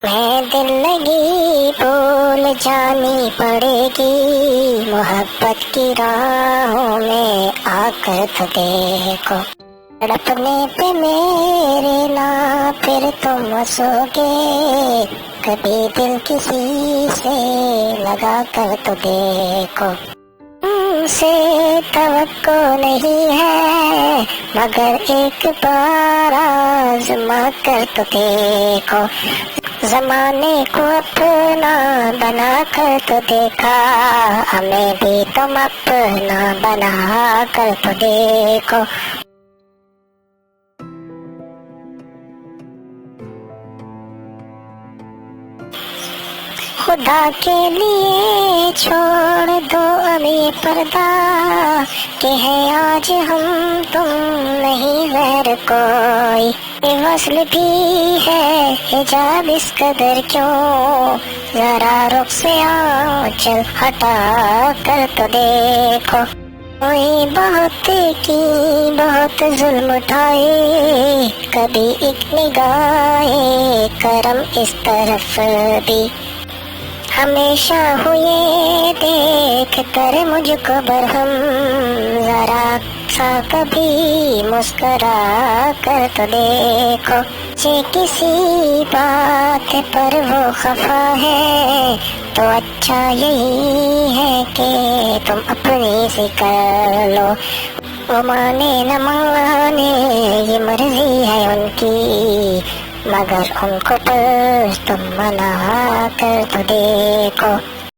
میں دل لگی بھول جانی پڑے گی، محبت کی راہوں میں آ کر تو دیکھو، تڑپنے پہ میرے نا پھر تم ہنسو گے، کبھی دل کسی سے لگا کر تو دیکھو، تم سے توقع نہیں ہے مگر ایک بار آزما کر تو دیکھو، زمانے کو اپنا بنا کر تو دیکھا، ہمیں بھی تم اپنا بنا کر تو دیکھو۔ خدا کے لیے چھوڑ دو اب یہ پردہ، کہ ہے آج ہم تم نہیں غیر کوئی، یہ وصل بھی ہے حجاب اس قدر کیوں، ذرا رخ سے آنچل ہٹا کر تو دیکھو، کوئی بہت کی بہت ظلم اٹھائے، کبھی ایک نگاہ کرم اس طرف بھی، ہمیشہ ہوئے دیکھ کر مجھ کو برہم، ذرا سا کبھی مسکرا کر تو دیکھو، کسی بات پر وہ خفا ہے تو اچھا یہی ہے کہ تم اپنی سے کر لو، وہ مانے نہ مانے یہ مرضی ہے ان کی، مگر ان کو پر تم منا کر تو دیکھو۔